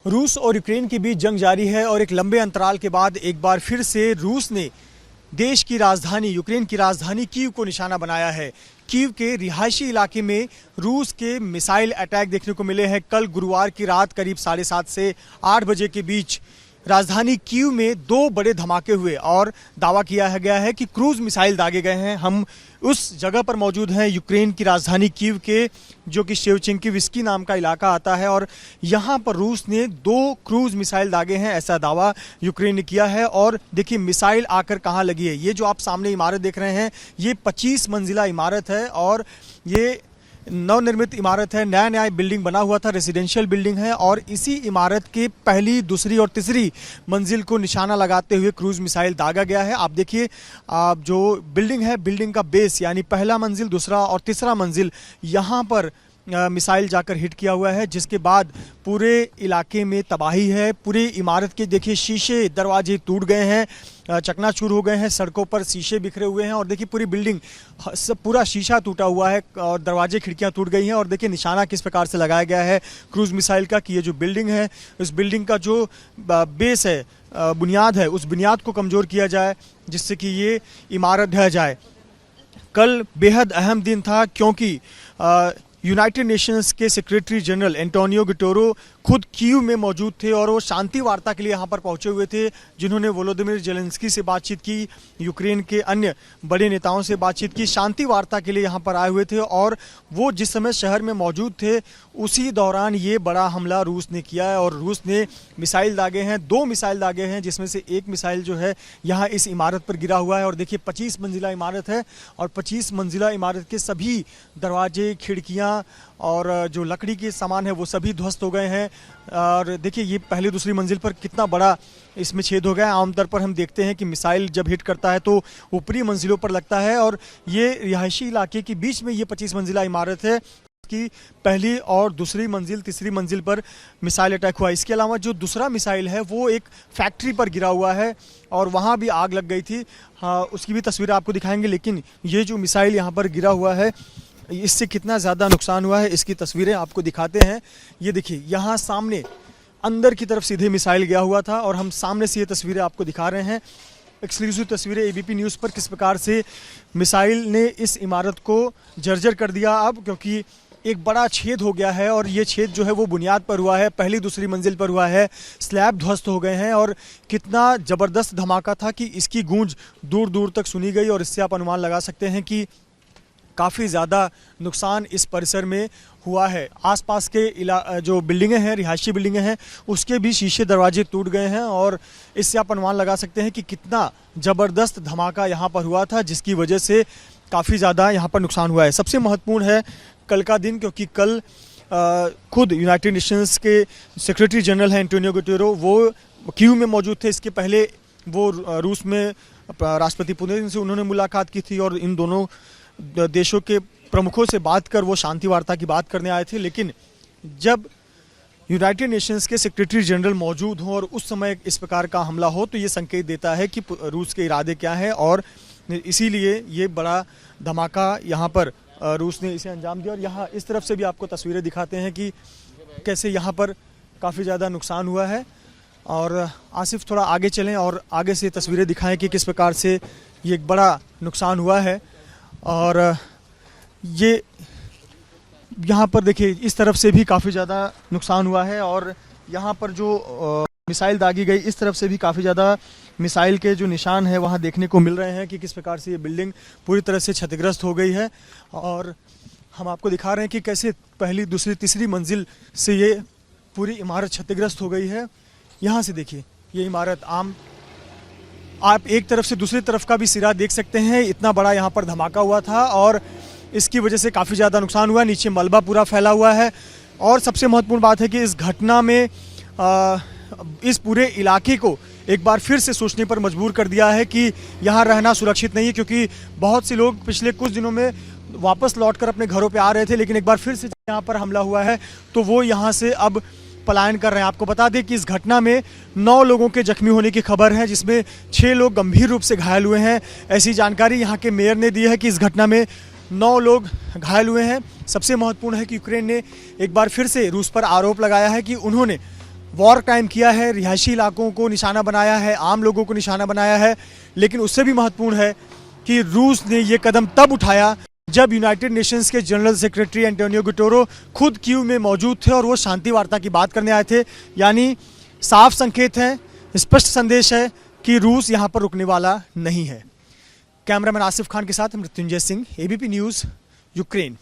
रूस और यूक्रेन के बीच जंग जारी है और एक लंबे अंतराल के बाद एक बार फिर से रूस ने देश की राजधानी यूक्रेन की राजधानी कीव को निशाना बनाया है। कीव के रिहायशी इलाके में रूस के मिसाइल अटैक देखने को मिले हैं। कल गुरुवार की रात करीब 7:30 से 8 बजे के बीच राजधानी कीव में 2 बड़े धमाके हुए और दावा किया गया है कि क्रूज मिसाइल दागे गए हैं। हम उस जगह पर मौजूद हैं यूक्रेन की राजधानी कीव के, जो कि शेवचिंकीविस्की नाम का इलाका आता है, और यहाँ पर रूस ने 2 क्रूज मिसाइल दागे हैं, ऐसा दावा यूक्रेन ने किया है। और देखिए मिसाइल आकर कहाँ लगी है। ये जो आप सामने इमारत देख रहे हैं ये 25 मंजिला इमारत है और ये नवनिर्मित इमारत है। नया बिल्डिंग बना हुआ था, रेजिडेंशियल बिल्डिंग है, और इसी इमारत के पहली, दूसरी और तीसरी मंजिल को निशाना लगाते हुए क्रूज मिसाइल दागा गया है। आप देखिए जो बिल्डिंग है, बिल्डिंग का बेस यानी पहला मंजिल, दूसरा और तीसरा मंजिल, यहाँ पर मिसाइल जाकर हिट किया हुआ है, जिसके बाद पूरे इलाके में तबाही है। पूरी इमारत के देखिए शीशे, दरवाजे टूट गए हैं, चकनाचूर हो गए हैं, सड़कों पर शीशे बिखरे हुए हैं और देखिए पूरी बिल्डिंग सब पूरा शीशा टूटा हुआ है और दरवाजे खिड़कियां टूट गई हैं। और देखिए निशाना किस प्रकार से लगाया गया है क्रूज मिसाइल का कि ये जो बिल्डिंग है, इस बिल्डिंग का जो बेस है, बुनियाद है, उस बुनियाद को कमज़ोर किया जाए जिससे कि ये इमारत ढह जाए। कल बेहद अहम दिन था क्योंकि यूनाइटेड नेशंस के सेक्रेटरी जनरल एंटोनियो गुटेरेस खुद कीव में मौजूद थे और वो शांति वार्ता के लिए यहाँ पर पहुँचे हुए थे, जिन्होंने वोलोदिमिर जेलेंस्की से बातचीत की, यूक्रेन के अन्य बड़े नेताओं से बातचीत की, शांति वार्ता के लिए यहाँ पर आए हुए थे। और वो जिस समय शहर में मौजूद थे उसी दौरान ये बड़ा हमला रूस ने किया है और रूस ने मिसाइल दागे हैं, 2 मिसाइल दागे हैं, जिसमें से एक मिसाइल जो है यहाँ इस इमारत पर गिरा हुआ है। और देखिए 25 मंजिला इमारत है और 25 मंजिला इमारत के सभी दरवाजे, खिड़कियाँ और जो लकड़ी के सामान है वो सभी ध्वस्त हो गए हैं। और देखिए ये पहली, दूसरी मंजिल पर कितना बड़ा इसमें छेद हो गया है। आमतौर पर हम देखते हैं कि मिसाइल जब हिट करता है तो ऊपरी मंजिलों पर लगता है और ये रिहायशी इलाके के बीच में ये 25 मंजिला इमारत है कि पहली और दूसरी मंजिल, तीसरी मंजिल पर मिसाइल अटैक हुआ। इसके अलावा जो दूसरा मिसाइल है वो एक फैक्ट्री पर गिरा हुआ है और वहाँ भी आग लग गई थी। हाँ, उसकी भी तस्वीरें आपको दिखाएंगे, लेकिन ये जो मिसाइल यहाँ पर गिरा हुआ है इससे कितना ज़्यादा नुकसान हुआ है इसकी तस्वीरें आपको दिखाते हैं। ये देखिए यहाँ सामने अंदर की तरफ सीधे मिसाइल गया हुआ था और हम सामने से ये तस्वीरें आपको दिखा रहे हैं, एक्सक्लूसिव तस्वीरें एबीपी न्यूज़ पर, किस प्रकार से मिसाइल ने इस इमारत को जर्जर कर दिया। अब क्योंकि एक बड़ा छेद हो गया है और ये छेद जो है वो बुनियाद पर हुआ है, पहली दूसरी मंजिल पर हुआ है, स्लैब ध्वस्त हो गए हैं और कितना ज़बरदस्त धमाका था कि इसकी गूंज दूर दूर तक सुनी गई। और इससे आप अनुमान लगा सकते हैं कि काफ़ी ज़्यादा नुकसान इस परिसर में हुआ है। आसपास के जो बिल्डिंगें हैं, रिहायशी बिल्डिंगें हैं, उसके भी शीशे, दरवाजे टूट गए हैं और इससे आप अनुमान लगा सकते हैं कि कितना ज़बरदस्त धमाका यहाँ पर हुआ था, जिसकी वजह से काफ़ी ज़्यादा यहाँ पर नुकसान हुआ है। सबसे महत्वपूर्ण है कल का दिन, क्योंकि कल खुद यूनाइटेड नेशंस के सेक्रेटरी जनरल हैं एंटोनियो गुटेरेस, वो कीव में मौजूद थे। इसके पहले वो रूस में राष्ट्रपति पुतिन से उन्होंने मुलाकात की थी और इन दोनों देशों के प्रमुखों से बात कर वो शांति वार्ता की बात करने आए थे। लेकिन जब यूनाइटेड नेशंस के सेक्रेटरी जनरल मौजूद हों और उस समय इस प्रकार का हमला हो तो ये संकेत देता है कि रूस के इरादे क्या हैं और इसीलिए ये बड़ा धमाका यहाँ पर रूस ने इसे अंजाम दिया। और यहाँ इस तरफ से भी आपको तस्वीरें दिखाते हैं कि कैसे यहाँ पर काफ़ी ज़्यादा नुकसान हुआ है। और आसिफ थोड़ा आगे चलें और आगे से तस्वीरें दिखाएं कि किस प्रकार से ये एक बड़ा नुकसान हुआ है। और ये यहाँ पर देखिए इस तरफ से भी काफ़ी ज़्यादा नुकसान हुआ है और यहाँ पर जो मिसाइल दागी गई इस तरफ से भी काफ़ी ज़्यादा मिसाइल के जो निशान हैं वहाँ देखने को मिल रहे हैं कि किस प्रकार से ये बिल्डिंग पूरी तरह से क्षतिग्रस्त हो गई है। और हम आपको दिखा रहे हैं कि कैसे पहली, दूसरी, तीसरी मंजिल से ये पूरी इमारत क्षतिग्रस्त हो गई है। यहाँ से देखिए ये इमारत, आप एक तरफ से दूसरी तरफ का भी सिरा देख सकते हैं, इतना बड़ा यहाँ पर धमाका हुआ था और इसकी वजह से काफ़ी ज़्यादा नुकसान हुआ। नीचे मलबा पूरा फैला हुआ है और सबसे महत्वपूर्ण बात है कि इस घटना में इस पूरे इलाके को एक बार फिर से सोचने पर मजबूर कर दिया है कि यहाँ रहना सुरक्षित नहीं है, क्योंकि बहुत से लोग पिछले कुछ दिनों में वापस लौटकर अपने घरों पर आ रहे थे, लेकिन एक बार फिर से यहाँ पर हमला हुआ है तो वो यहाँ से अब पलायन कर रहे हैं। आपको बता दें कि इस घटना में 9 लोगों के जख्मी होने की खबर है, जिसमें 6 लोग गंभीर रूप से घायल हुए हैं। ऐसी जानकारी यहाँ के मेयर ने दी है कि इस घटना में 9 लोग घायल हुए हैं। सबसे महत्वपूर्ण है कि यूक्रेन ने एक बार फिर से रूस पर आरोप लगाया है कि उन्होंने वॉर क्राइम किया है, रिहायशी इलाकों को निशाना बनाया है, आम लोगों को निशाना बनाया है। लेकिन उससे भी महत्वपूर्ण है कि रूस ने ये कदम तब उठाया जब यूनाइटेड नेशंस के जनरल सेक्रेटरी एंटोनियो गुटेरेस खुद कीव में मौजूद थे और वो शांति वार्ता की बात करने आए थे। यानी साफ संकेत है, स्पष्ट संदेश है कि रूस यहाँ पर रुकने वाला नहीं है। कैमरामैन आसिफ खान के साथ Mrityunjay Singh, ABP news, Ukraine.